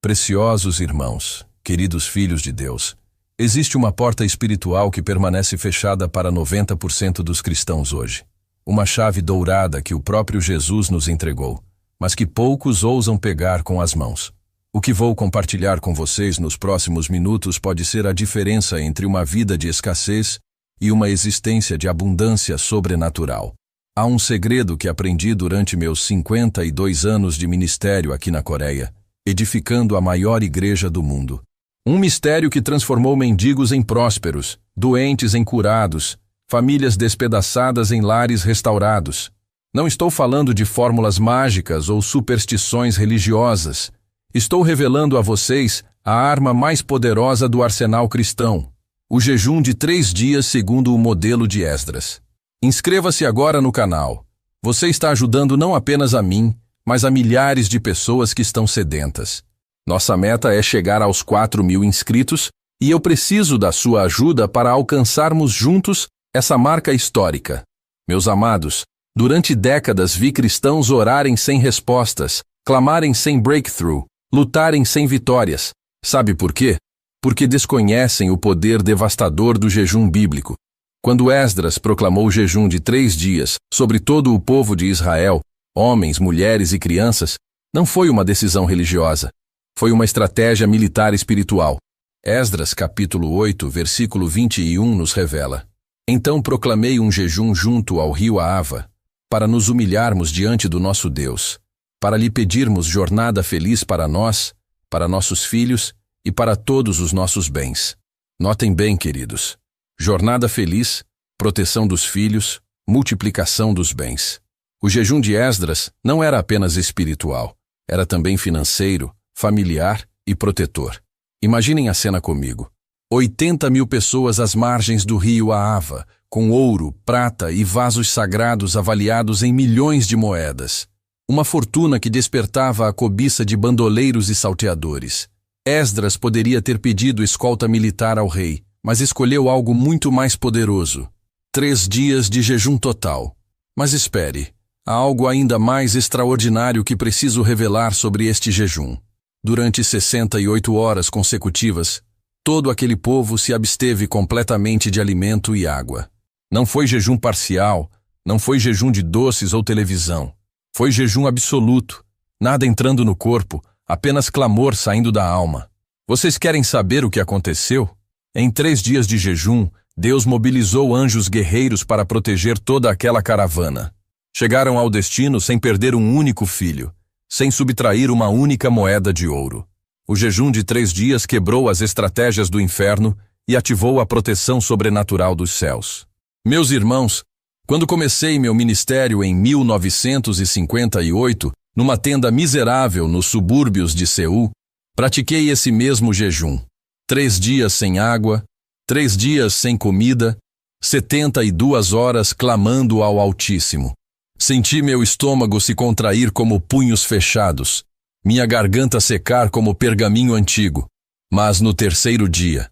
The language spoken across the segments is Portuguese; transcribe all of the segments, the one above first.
Preciosos irmãos, queridos filhos de Deus, existe uma porta espiritual que permanece fechada para 90% dos cristãos hoje. Uma chave dourada que o próprio Jesus nos entregou, mas que poucos ousam pegar com as mãos. O que vou compartilhar com vocês nos próximos minutos pode ser a diferença entre uma vida de escassez e uma existência de abundância sobrenatural. Há um segredo que aprendi durante meus 52 anos de ministério aqui na Coreia, edificando a maior igreja do mundo. Um mistério que transformou mendigos em prósperos, doentes em curados, famílias despedaçadas em lares restaurados. Não estou falando de fórmulas mágicas ou superstições religiosas. Estou revelando a vocês a arma mais poderosa do arsenal cristão, o jejum de 3 dias segundo o modelo de Esdras. Inscreva-se agora no canal. Você está ajudando não apenas a mim, mas a milhares de pessoas que estão sedentas. Nossa meta é chegar aos 4.000 inscritos e eu preciso da sua ajuda para alcançarmos juntos essa marca histórica. Meus amados, durante décadas vi cristãos orarem sem respostas, clamarem sem breakthrough, lutarem sem vitórias. Sabe por quê? Porque desconhecem o poder devastador do jejum bíblico. Quando Esdras proclamou o jejum de 3 dias sobre todo o povo de Israel, homens, mulheres e crianças, não foi uma decisão religiosa. Foi uma estratégia militar espiritual. Esdras capítulo 8, versículo 21 nos revela: Então proclamei um jejum junto ao rio Ahava, para nos humilharmos diante do nosso Deus, para lhe pedirmos jornada feliz para nós, para nossos filhos e para todos os nossos bens. Notem bem, queridos, jornada feliz, proteção dos filhos, multiplicação dos bens. O jejum de Esdras não era apenas espiritual, era também financeiro, familiar e protetor. Imaginem a cena comigo. 80.000 pessoas às margens do rio Ahava, com ouro, prata e vasos sagrados avaliados em milhões de moedas. Uma fortuna que despertava a cobiça de bandoleiros e salteadores. Esdras poderia ter pedido escolta militar ao rei, mas escolheu algo muito mais poderoso. 3 dias de jejum total. Mas espere, há algo ainda mais extraordinário que preciso revelar sobre este jejum. Durante 68 horas consecutivas, todo aquele povo se absteve completamente de alimento e água. Não foi jejum parcial, não foi jejum de doces ou televisão. Foi jejum absoluto, nada entrando no corpo, apenas clamor saindo da alma. Vocês querem saber o que aconteceu? Em 3 dias de jejum, Deus mobilizou anjos guerreiros para proteger toda aquela caravana. Chegaram ao destino sem perder um único filho, sem subtrair uma única moeda de ouro. O jejum de 3 dias quebrou as estratégias do inferno e ativou a proteção sobrenatural dos céus. Meus irmãos, quando comecei meu ministério em 1958, numa tenda miserável nos subúrbios de Seul, pratiquei esse mesmo jejum. 3 dias sem água, 3 dias sem comida, 72 horas clamando ao Altíssimo. Senti meu estômago se contrair como punhos fechados, minha garganta secar como pergaminho antigo. Mas no 3º dia,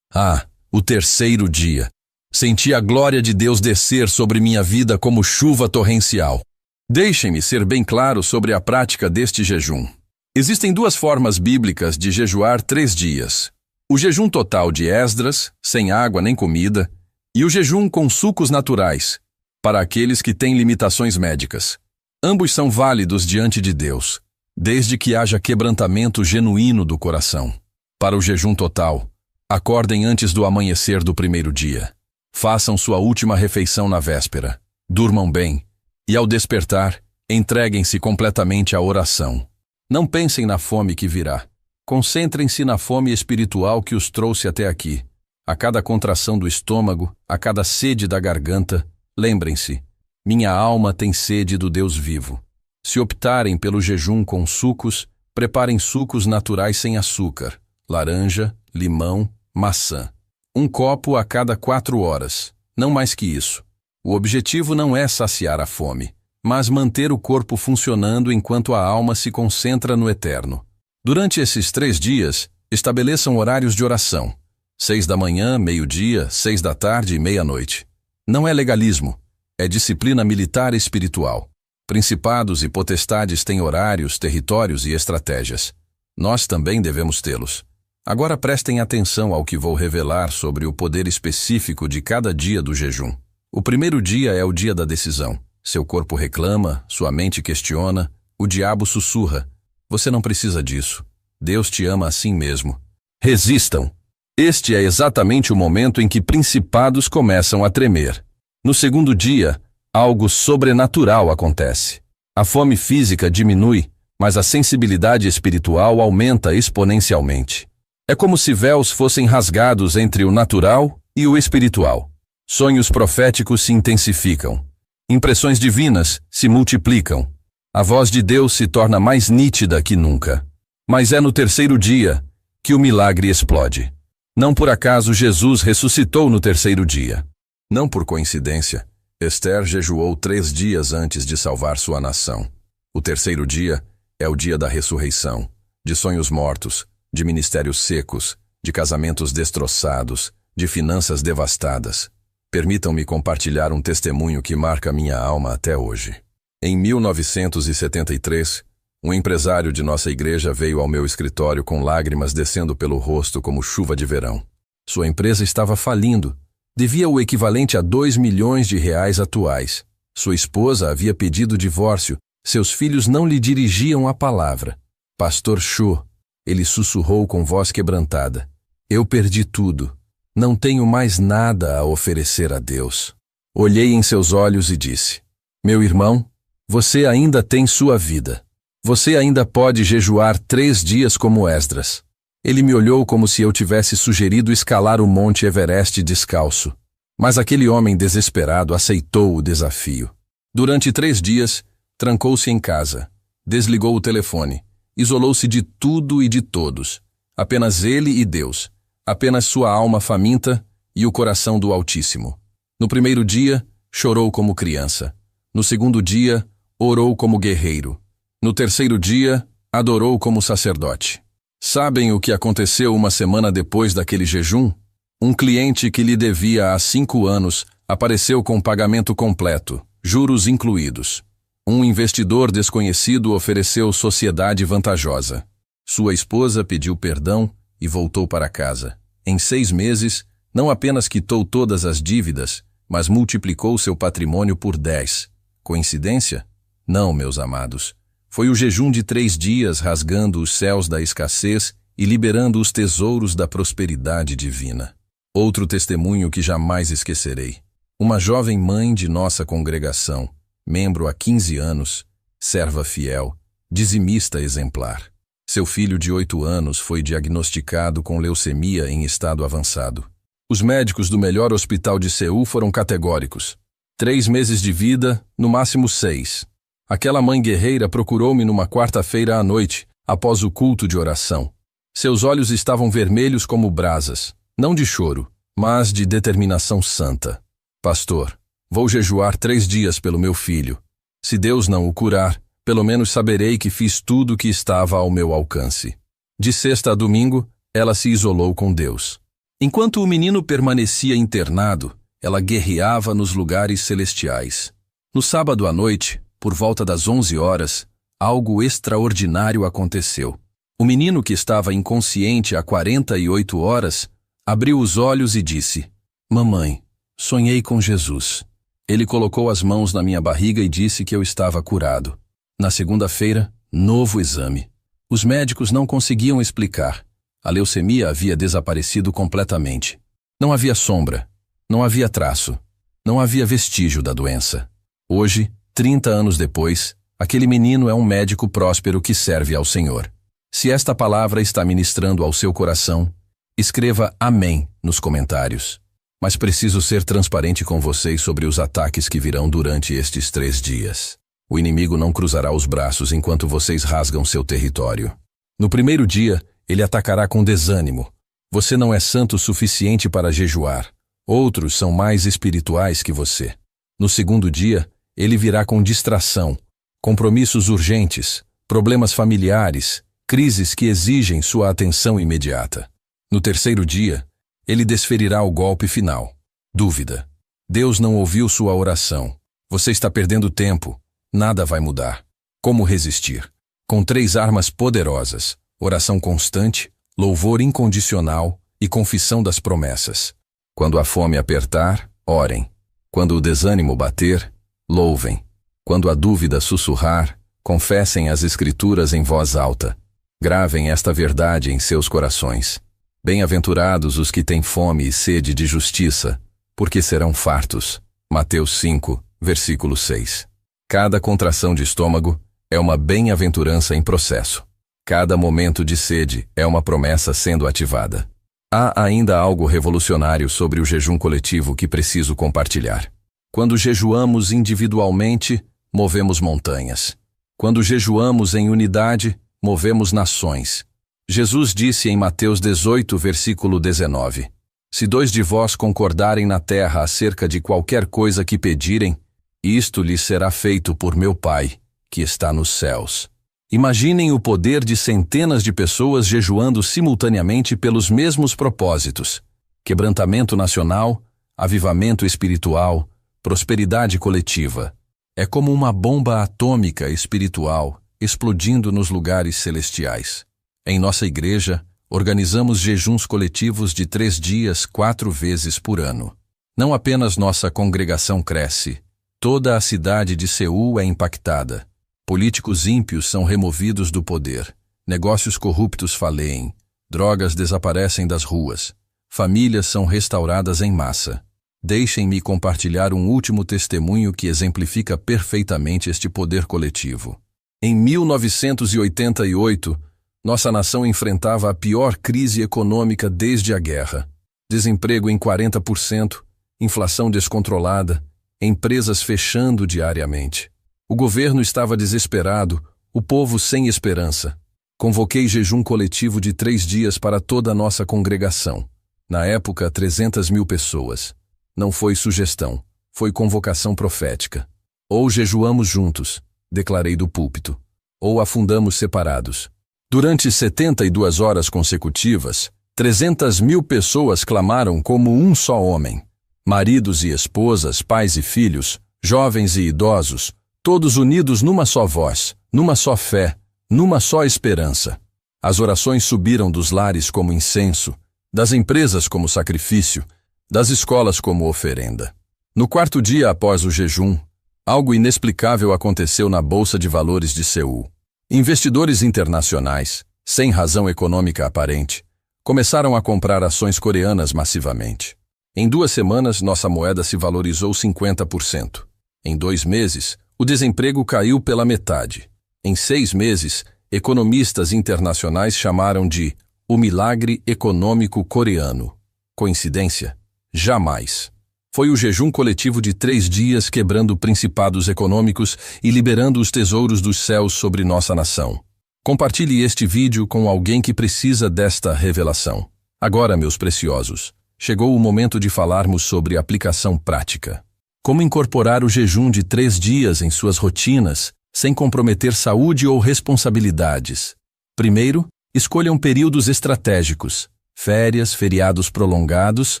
o 3º dia, senti a glória de Deus descer sobre minha vida como chuva torrencial. Deixem-me ser bem claro sobre a prática deste jejum. Existem 2 formas bíblicas de jejuar 3 dias. O jejum total de Esdras, sem água nem comida, e o jejum com sucos naturais, para aqueles que têm limitações médicas. Ambos são válidos diante de Deus, desde que haja quebrantamento genuíno do coração. Para o jejum total, acordem antes do amanhecer do 1º dia. Façam sua última refeição na véspera. Durmam bem. E ao despertar, entreguem-se completamente à oração. Não pensem na fome que virá. Concentrem-se na fome espiritual que os trouxe até aqui. A cada contração do estômago, a cada sede da garganta, lembrem-se, minha alma tem sede do Deus vivo. Se optarem pelo jejum com sucos, preparem sucos naturais sem açúcar, laranja, limão, maçã. 1 copo a cada 4 horas, não mais que isso. O objetivo não é saciar a fome, mas manter o corpo funcionando enquanto a alma se concentra no eterno. Durante esses 3 dias, estabeleçam horários de oração. 6 da manhã, meio-dia, 6 da tarde e meia-noite. Não é legalismo, é disciplina militar e espiritual. Principados e potestades têm horários, territórios e estratégias. Nós também devemos tê-los. Agora prestem atenção ao que vou revelar sobre o poder específico de cada dia do jejum. O primeiro dia é o dia da decisão. Seu corpo reclama, sua mente questiona, o diabo sussurra. Você não precisa disso. Deus te ama assim mesmo. Resistam. Este é exatamente o momento em que principados começam a tremer. No segundo dia, algo sobrenatural acontece. A fome física diminui, mas a sensibilidade espiritual aumenta exponencialmente. É como se véus fossem rasgados entre o natural e o espiritual. Sonhos proféticos se intensificam. Impressões divinas se multiplicam. A voz de Deus se torna mais nítida que nunca. Mas é no terceiro dia que o milagre explode. Não por acaso Jesus ressuscitou no terceiro dia. Não por coincidência, Esther jejuou 3 dias antes de salvar sua nação. O terceiro dia é o dia da ressurreição, de sonhos mortos, de ministérios secos, de casamentos destroçados, de finanças devastadas. Permitam-me compartilhar um testemunho que marca minha alma até hoje. Em 1973, um empresário de nossa igreja veio ao meu escritório com lágrimas descendo pelo rosto como chuva de verão. Sua empresa estava falindo. Devia o equivalente a 2 milhões de reais atuais. Sua esposa havia pedido divórcio. Seus filhos não lhe dirigiam a palavra. Pastor Cho, ele sussurrou com voz quebrantada. Eu perdi tudo. Não tenho mais nada a oferecer a Deus. Olhei em seus olhos e disse, meu irmão, você ainda tem sua vida. Você ainda pode jejuar 3 dias como Esdras. Ele me olhou como se eu tivesse sugerido escalar o Monte Everest descalço. Mas aquele homem desesperado aceitou o desafio. Durante 3 dias, trancou-se em casa, desligou o telefone, isolou-se de tudo e de todos. Apenas ele e Deus. Apenas sua alma faminta e o coração do Altíssimo. No primeiro dia, chorou como criança. No segundo dia, orou como guerreiro. No terceiro dia, adorou como sacerdote. Sabem o que aconteceu uma semana depois daquele jejum? Um cliente que lhe devia há 5 anos apareceu com pagamento completo, juros incluídos. Um investidor desconhecido ofereceu sociedade vantajosa. Sua esposa pediu perdão e voltou para casa. Em 6 meses, não apenas quitou todas as dívidas, mas multiplicou seu patrimônio por 10. Coincidência? Não, meus amados. Foi o jejum de 3 dias rasgando os céus da escassez e liberando os tesouros da prosperidade divina. Outro testemunho que jamais esquecerei. Uma jovem mãe de nossa congregação, membro há 15 anos, serva fiel, dizimista exemplar. Seu filho de 8 anos foi diagnosticado com leucemia em estado avançado. Os médicos do melhor hospital de Seul foram categóricos. 3 meses de vida, no máximo 6. Aquela mãe guerreira procurou-me numa quarta-feira à noite, após o culto de oração. Seus olhos estavam vermelhos como brasas, não de choro, mas de determinação santa. Pastor, vou jejuar 3 dias pelo meu filho. Se Deus não o curar, pelo menos saberei que fiz tudo o que estava ao meu alcance. De sexta a domingo, ela se isolou com Deus. Enquanto o menino permanecia internado, ela guerreava nos lugares celestiais. No sábado à noite, por volta das 11 horas, algo extraordinário aconteceu. O menino, que estava inconsciente há 48 horas, abriu os olhos e disse, Mamãe, sonhei com Jesus. Ele colocou as mãos na minha barriga e disse que eu estava curado. Na segunda-feira, novo exame. Os médicos não conseguiam explicar. A leucemia havia desaparecido completamente. Não havia sombra, não havia traço, não havia vestígio da doença. Hoje, 30 anos depois, aquele menino é um médico próspero que serve ao Senhor. Se esta palavra está ministrando ao seu coração, escreva Amém nos comentários. Mas preciso ser transparente com vocês sobre os ataques que virão durante estes 3 dias. O inimigo não cruzará os braços enquanto vocês rasgam seu território. No primeiro dia, ele atacará com desânimo. Você não é santo o suficiente para jejuar. Outros são mais espirituais que você. No segundo dia, ele virá com distração, compromissos urgentes, problemas familiares, crises que exigem sua atenção imediata. No terceiro dia, ele desferirá o golpe final. Dúvida. Deus não ouviu sua oração. Você está perdendo tempo. Nada vai mudar. Como resistir? Com 3 armas poderosas: oração constante, louvor incondicional e confissão das promessas. Quando a fome apertar, orem. Quando o desânimo bater, louvem. Quando a dúvida sussurrar, confessem as Escrituras em voz alta. Gravem esta verdade em seus corações. Bem-aventurados os que têm fome e sede de justiça, porque serão fartos. Mateus 5, versículo 6. Cada contração de estômago é uma bem-aventurança em processo. Cada momento de sede é uma promessa sendo ativada. Há ainda algo revolucionário sobre o jejum coletivo que preciso compartilhar. Quando jejuamos individualmente, movemos montanhas. Quando jejuamos em unidade, movemos nações. Jesus disse em Mateus 18, versículo 19: Se 2 de vós concordarem na terra acerca de qualquer coisa que pedirem, isto lhes será feito por meu Pai, que está nos céus. Imaginem o poder de centenas de pessoas jejuando simultaneamente pelos mesmos propósitos: quebrantamento nacional, avivamento espiritual, prosperidade coletiva. É como uma bomba atômica espiritual explodindo nos lugares celestiais. Em nossa igreja, organizamos jejuns coletivos de 3 dias, 4 vezes por ano. Não apenas nossa congregação cresce, toda a cidade de Seul é impactada. Políticos ímpios são removidos do poder, negócios corruptos faleem, drogas desaparecem das ruas, famílias são restauradas em massa. Deixem-me compartilhar um último testemunho que exemplifica perfeitamente este poder coletivo. Em 1988, nossa nação enfrentava a pior crise econômica desde a guerra. Desemprego em 40%, inflação descontrolada, empresas fechando diariamente. O governo estava desesperado, o povo sem esperança. Convoquei jejum coletivo de 3 dias para toda a nossa congregação. Na época, 300.000 pessoas. Não foi sugestão, foi convocação profética. Ou jejuamos juntos, declarei do púlpito, ou afundamos separados. Durante 72 horas consecutivas, 300.000 pessoas clamaram como um só homem. Maridos e esposas, pais e filhos, jovens e idosos, todos unidos numa só voz, numa só fé, numa só esperança. As orações subiram dos lares como incenso, das empresas como sacrifício, das escolas como oferenda. No 4º dia após o jejum, algo inexplicável aconteceu na Bolsa de Valores de Seul. Investidores internacionais, sem razão econômica aparente, começaram a comprar ações coreanas massivamente. Em 2 semanas, nossa moeda se valorizou 50%. Em 2 meses, o desemprego caiu pela metade. Em 6 meses, economistas internacionais chamaram de o milagre econômico coreano. Coincidência? Jamais. Foi o jejum coletivo de 3 dias quebrando principados econômicos e liberando os tesouros dos céus sobre nossa nação. Compartilhe este vídeo com alguém que precisa desta revelação. Agora, meus preciosos, chegou o momento de falarmos sobre aplicação prática. Como incorporar o jejum de 3 dias em suas rotinas, sem comprometer saúde ou responsabilidades? Primeiro, escolham períodos estratégicos, férias, feriados prolongados,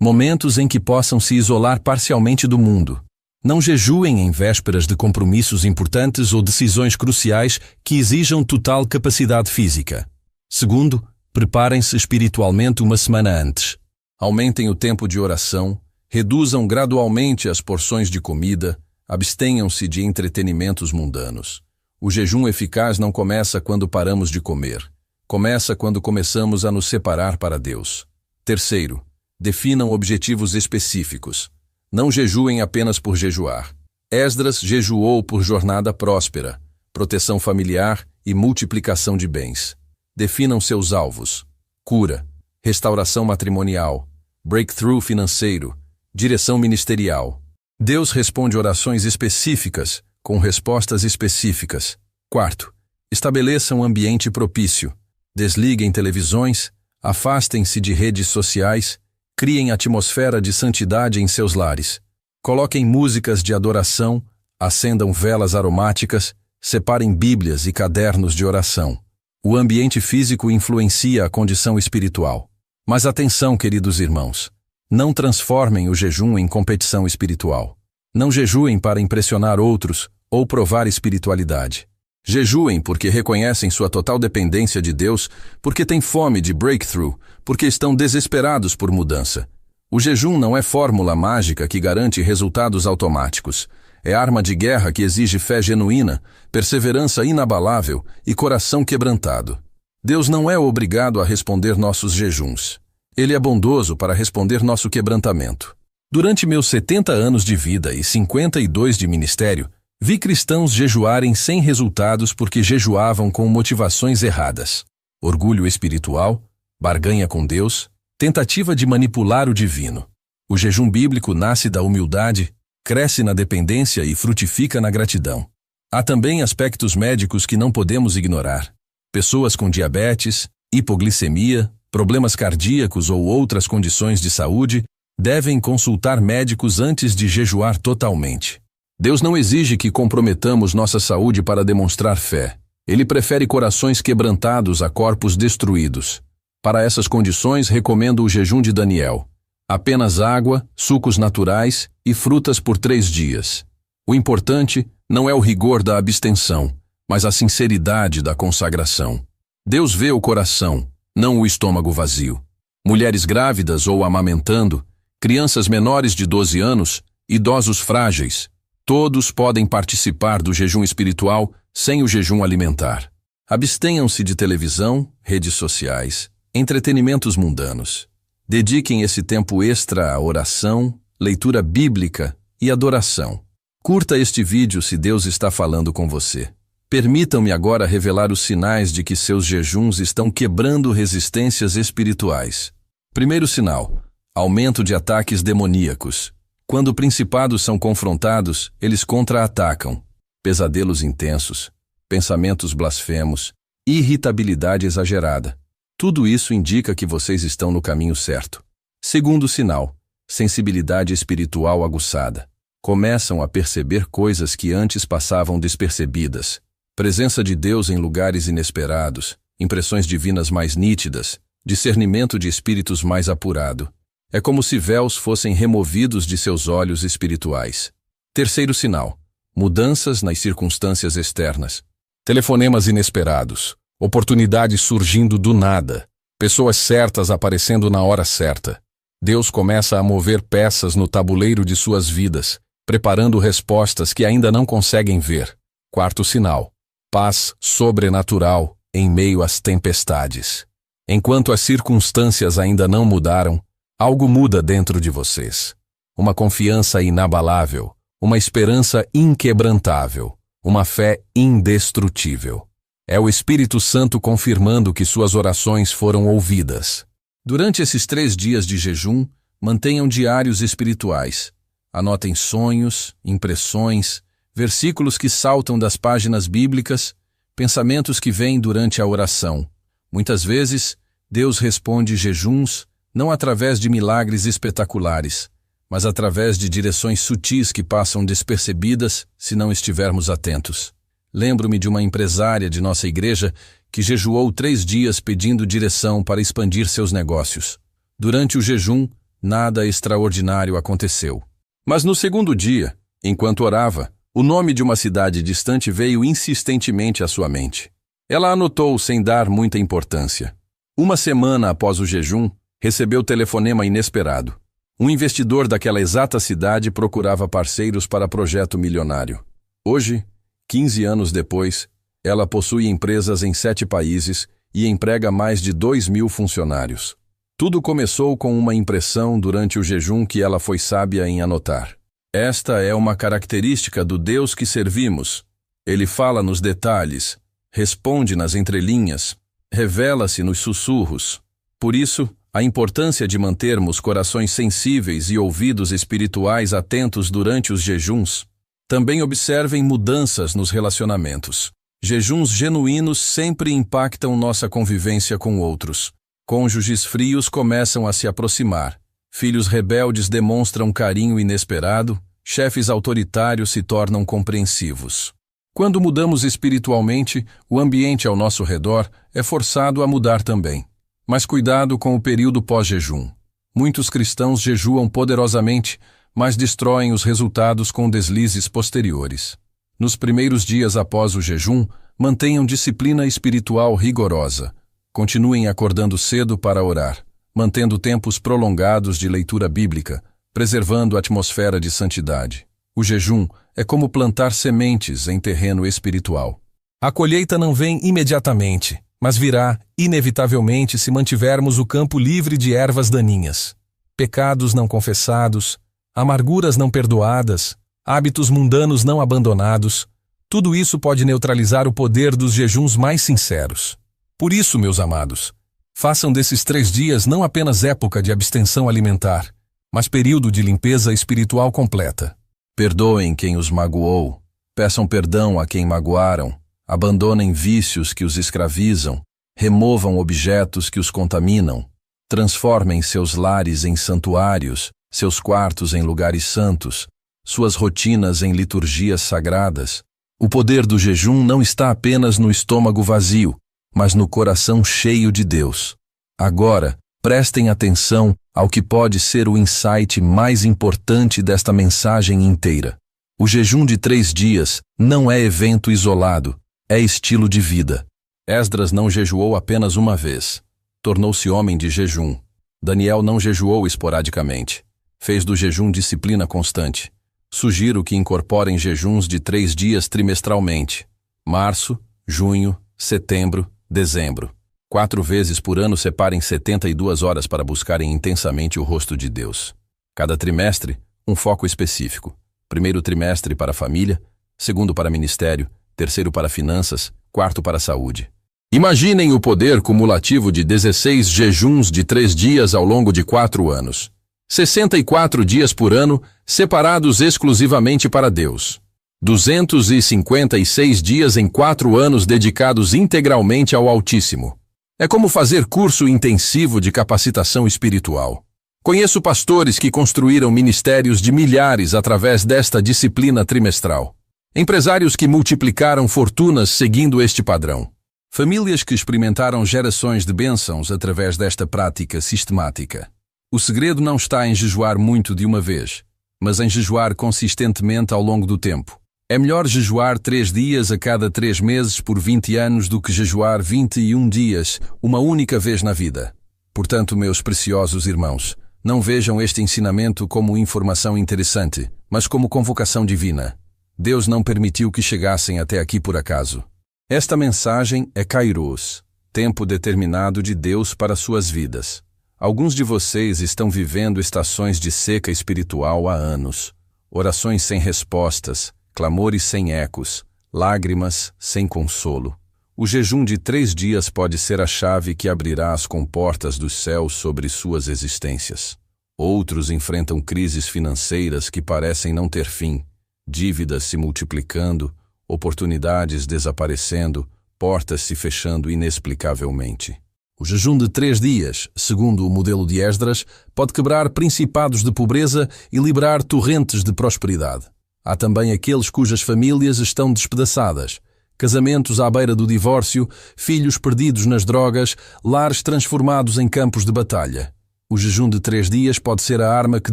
momentos em que possam se isolar parcialmente do mundo. Não jejuem em vésperas de compromissos importantes ou decisões cruciais que exijam total capacidade física. Segundo, preparem-se espiritualmente uma semana antes. Aumentem o tempo de oração, reduzam gradualmente as porções de comida, abstenham-se de entretenimentos mundanos. O jejum eficaz não começa quando paramos de comer. Começa quando começamos a nos separar para Deus. Terceiro, definam objetivos específicos. Não jejuem apenas por jejuar. Esdras jejuou por jornada próspera, proteção familiar e multiplicação de bens. Definam seus alvos: cura, restauração matrimonial, breakthrough financeiro, direção ministerial. Deus responde orações específicas com respostas específicas. Quarto, estabeleçam um ambiente propício. Desliguem televisões, afastem-se de redes sociais, criem atmosfera de santidade em seus lares. Coloquem músicas de adoração, acendam velas aromáticas, separem bíblias e cadernos de oração. O ambiente físico influencia a condição espiritual. Mas atenção, queridos irmãos, não transformem o jejum em competição espiritual. Não jejuem para impressionar outros ou provar espiritualidade. Jejuem porque reconhecem sua total dependência de Deus, porque têm fome de breakthrough, porque estão desesperados por mudança. O jejum não é fórmula mágica que garante resultados automáticos. É arma de guerra que exige fé genuína, perseverança inabalável e coração quebrantado. Deus não é obrigado a responder nossos jejuns. Ele é bondoso para responder nosso quebrantamento. Durante meus 70 anos de vida e 52 de ministério, vi cristãos jejuarem sem resultados porque jejuavam com motivações erradas. Orgulho espiritual, barganha com Deus, tentativa de manipular o divino. O jejum bíblico nasce da humildade, cresce na dependência e frutifica na gratidão. Há também aspectos médicos que não podemos ignorar. Pessoas com diabetes, hipoglicemia, problemas cardíacos ou outras condições de saúde devem consultar médicos antes de jejuar totalmente. Deus não exige que comprometamos nossa saúde para demonstrar fé. Ele prefere corações quebrantados a corpos destruídos. Para essas condições, recomendo o jejum de Daniel. Apenas água, sucos naturais e frutas por 3 dias. O importante não é o rigor da abstenção, mas a sinceridade da consagração. Deus vê o coração, não o estômago vazio. Mulheres grávidas ou amamentando, crianças menores de 12 anos, idosos frágeis, todos podem participar do jejum espiritual sem o jejum alimentar. Abstenham-se de televisão, redes sociais, entretenimentos mundanos. Dediquem esse tempo extra à oração, leitura bíblica e adoração. Curta este vídeo se Deus está falando com você. Permitam-me agora revelar os sinais de que seus jejuns estão quebrando resistências espirituais. Primeiro sinal: aumento de ataques demoníacos. Quando principados são confrontados, eles contra-atacam. Pesadelos intensos, pensamentos blasfemos, irritabilidade exagerada. Tudo isso indica que vocês estão no caminho certo. Segundo sinal: sensibilidade espiritual aguçada. Começam a perceber coisas que antes passavam despercebidas. Presença de Deus em lugares inesperados, impressões divinas mais nítidas, discernimento de espíritos mais apurado. É como se véus fossem removidos de seus olhos espirituais. Terceiro sinal: mudanças nas circunstâncias externas. Telefonemas inesperados, oportunidades surgindo do nada, pessoas certas aparecendo na hora certa. Deus começa a mover peças no tabuleiro de suas vidas, preparando respostas que ainda não conseguem ver. Quarto sinal: paz sobrenatural em meio às tempestades. Enquanto as circunstâncias ainda não mudaram, algo muda dentro de vocês. Uma confiança inabalável, uma esperança inquebrantável, uma fé indestrutível. É o Espírito Santo confirmando que suas orações foram ouvidas. Durante esses 3 dias de jejum, mantenham diários espirituais. Anotem sonhos, impressões, versículos que saltam das páginas bíblicas, pensamentos que vêm durante a oração. Muitas vezes, Deus responde jejuns não através de milagres espetaculares, mas através de direções sutis que passam despercebidas se não estivermos atentos. Lembro-me de uma empresária de nossa igreja que jejuou 3 dias pedindo direção para expandir seus negócios. Durante o jejum, nada extraordinário aconteceu. Mas no segundo dia, enquanto orava, o nome de uma cidade distante veio insistentemente à sua mente. Ela anotou sem dar muita importância. 1 semana após o jejum, recebeu telefonema inesperado. Um investidor daquela exata cidade procurava parceiros para projeto milionário. Hoje, 15 anos depois, ela possui empresas em 7 países e emprega mais de 2.000 funcionários. Tudo começou com uma impressão durante o jejum que ela foi sábia em anotar. Esta é uma característica do Deus que servimos. Ele fala nos detalhes, responde nas entrelinhas, revela-se nos sussurros. Por isso, a importância de mantermos corações sensíveis e ouvidos espirituais atentos durante os jejuns. Também observem mudanças nos relacionamentos. Jejuns genuínos sempre impactam nossa convivência com outros. Cônjuges frios começam a se aproximar. Filhos rebeldes demonstram carinho inesperado. Chefes autoritários se tornam compreensivos. Quando mudamos espiritualmente, o ambiente ao nosso redor é forçado a mudar também. Mas cuidado com o período pós-jejum. Muitos cristãos jejuam poderosamente, mas destroem os resultados com deslizes posteriores. Nos primeiros dias após o jejum, Mantenham disciplina espiritual rigorosa. Continuem acordando cedo para orar, mantendo tempos prolongados de leitura bíblica, preservando a atmosfera de santidade. O jejum é como plantar sementes em terreno espiritual. A colheita não vem imediatamente, mas virá, inevitavelmente, se mantivermos o campo livre de ervas daninhas. Pecados não confessados, amarguras não perdoadas, hábitos mundanos não abandonados, tudo isso pode neutralizar o poder dos jejuns mais sinceros. Por isso, meus amados, façam desses 3 dias não apenas época de abstenção alimentar, mas período de limpeza espiritual completa. Perdoem quem os magoou, peçam perdão a quem magoaram, abandonem vícios que os escravizam, removam objetos que os contaminam, transformem seus lares em santuários, seus quartos em lugares santos, suas rotinas em liturgias sagradas. O poder do jejum não está apenas no estômago vazio, mas no coração cheio de Deus. Agora, prestem atenção ao que pode ser o insight mais importante desta mensagem inteira. O jejum de 3 dias não é evento isolado, é estilo de vida. Esdras não jejuou apenas uma vez. Tornou-se homem de jejum. Daniel não jejuou esporadicamente. Fez do jejum disciplina constante. Sugiro que incorporem jejuns de 3 dias trimestralmente. Março, junho, setembro, dezembro. 4 vezes por ano separem 72 horas para buscarem intensamente o rosto de Deus. Cada trimestre, um foco específico. Primeiro trimestre para a família, segundo para ministério, terceiro para finanças, quarto para a saúde. Imaginem o poder cumulativo de 16 jejuns de 3 dias ao longo de 4 anos. 64 dias por ano, separados exclusivamente para Deus. 256 dias em 4 anos dedicados integralmente ao Altíssimo. É como fazer curso intensivo de capacitação espiritual. Conheço pastores que construíram ministérios de milhares através desta disciplina trimestral. Empresários que multiplicaram fortunas seguindo este padrão. Famílias que experimentaram gerações de bênçãos através desta prática sistemática. O segredo não está em jejuar muito de uma vez, mas em jejuar consistentemente ao longo do tempo. É melhor jejuar 3 dias a cada 3 meses por 20 anos do que jejuar 21 dias, uma única vez na vida. Portanto, meus preciosos irmãos, não vejam este ensinamento como informação interessante, mas como convocação divina. Deus não permitiu que chegassem até aqui por acaso. Esta mensagem é Kairos, tempo determinado de Deus para suas vidas. Alguns de vocês estão vivendo estações de seca espiritual há anos. Orações sem respostas, clamores sem ecos, lágrimas sem consolo. O jejum de 3 dias pode ser a chave que abrirá as comportas dos céus sobre suas existências. Outros enfrentam crises financeiras que parecem não ter fim, dívidas se multiplicando, oportunidades desaparecendo, portas se fechando inexplicavelmente. O jejum de 3 dias, segundo o modelo de Esdras, pode quebrar principados de pobreza e liberar torrentes de prosperidade. Há também aqueles cujas famílias estão despedaçadas, casamentos à beira do divórcio, filhos perdidos nas drogas, lares transformados em campos de batalha. O jejum de 3 dias pode ser a arma que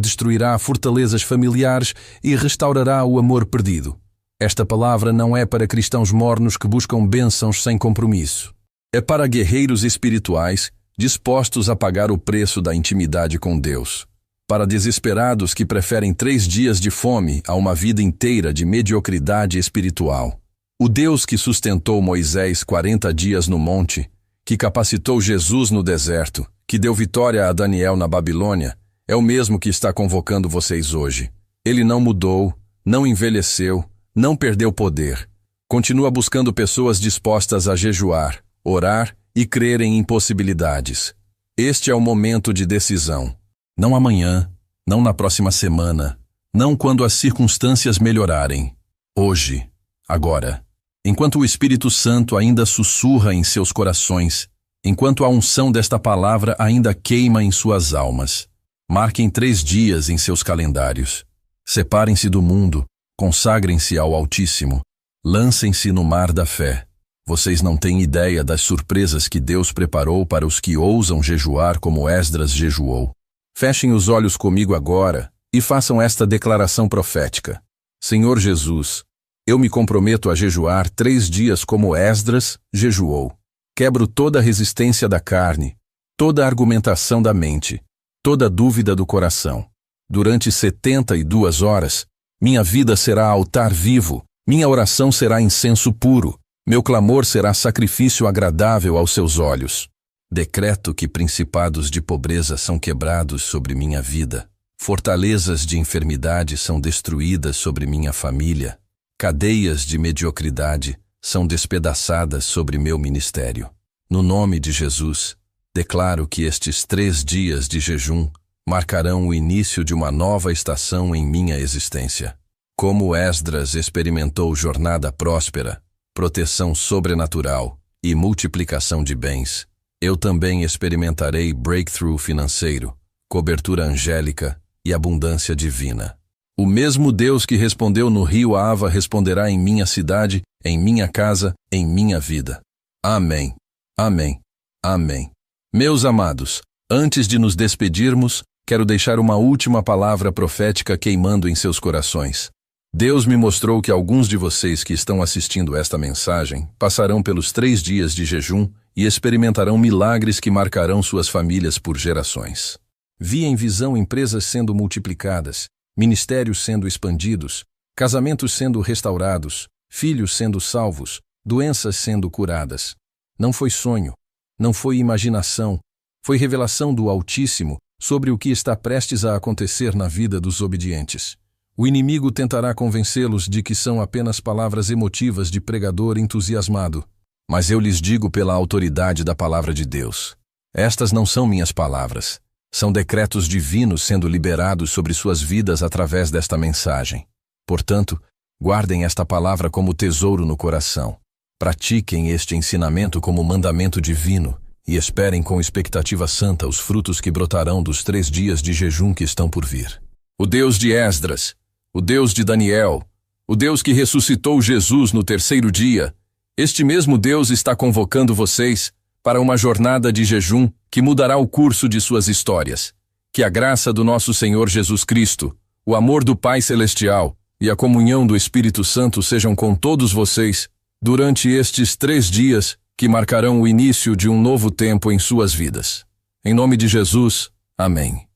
destruirá fortalezas familiares e restaurará o amor perdido. Esta palavra não é para cristãos mornos que buscam bênçãos sem compromisso. É para guerreiros espirituais dispostos a pagar o preço da intimidade com Deus. Para desesperados que preferem 3 dias de fome a uma vida inteira de mediocridade espiritual. O Deus que sustentou Moisés 40 dias no monte, que capacitou Jesus no deserto, que deu vitória a Daniel na Babilônia, é o mesmo que está convocando vocês hoje. Ele não mudou, não envelheceu, não perdeu poder. Continua buscando pessoas dispostas a jejuar, orar e crer em impossibilidades. Este é o momento de decisão. Não amanhã, não na próxima semana, não quando as circunstâncias melhorarem. Hoje, agora. Enquanto o Espírito Santo ainda sussurra em seus corações, enquanto a unção desta palavra ainda queima em suas almas. Marquem 3 dias em seus calendários. Separem-se do mundo, consagrem-se ao Altíssimo, lancem-se no mar da fé. Vocês não têm ideia das surpresas que Deus preparou para os que ousam jejuar como Esdras jejuou. Fechem os olhos comigo agora e façam esta declaração profética. Senhor Jesus, Eu me comprometo a jejuar 3 dias como Esdras jejuou. Quebro toda a resistência da carne, toda a argumentação da mente, toda dúvida do coração. Durante 72 horas, minha vida será altar vivo, minha oração será incenso puro, meu clamor será sacrifício agradável aos seus olhos. Decreto que principados de pobreza são quebrados sobre minha vida, fortalezas de enfermidade são destruídas sobre minha família, cadeias de mediocridade são despedaçadas sobre meu ministério. No nome de Jesus, declaro que estes 3 dias de jejum marcarão o início de uma nova estação em minha existência. Como Esdras experimentou jornada próspera, proteção sobrenatural e multiplicação de bens, eu também experimentarei breakthrough financeiro, cobertura angélica e abundância divina. O mesmo Deus que respondeu no rio Ava responderá em minha cidade, em minha casa, em minha vida. Amém. Amém. Amém. Meus amados, antes de nos despedirmos, quero deixar uma última palavra profética queimando em seus corações. Deus me mostrou que alguns de vocês que estão assistindo esta mensagem passarão pelos 3 dias de jejum e experimentarão milagres que marcarão suas famílias por gerações. Vi em visão empresas sendo multiplicadas, ministérios sendo expandidos, casamentos sendo restaurados, filhos sendo salvos, doenças sendo curadas. Não foi sonho, não foi imaginação, foi revelação do Altíssimo sobre o que está prestes a acontecer na vida dos obedientes. O inimigo tentará convencê-los de que são apenas palavras emotivas de pregador entusiasmado. Mas eu lhes digo pela autoridade da palavra de Deus. Estas não são minhas palavras. São decretos divinos sendo liberados sobre suas vidas através desta mensagem. Portanto, guardem esta palavra como tesouro no coração. Pratiquem este ensinamento como mandamento divino e esperem com expectativa santa os frutos que brotarão dos 3 dias de jejum que estão por vir. O Deus de Esdras, o Deus de Daniel, o Deus que ressuscitou Jesus no 3º dia, este mesmo Deus está convocando vocês para uma jornada de jejum que mudará o curso de suas histórias. Que a graça do nosso Senhor Jesus Cristo, o amor do Pai Celestial e a comunhão do Espírito Santo sejam com todos vocês durante estes 3 dias que marcarão o início de um novo tempo em suas vidas. Em nome de Jesus, amém.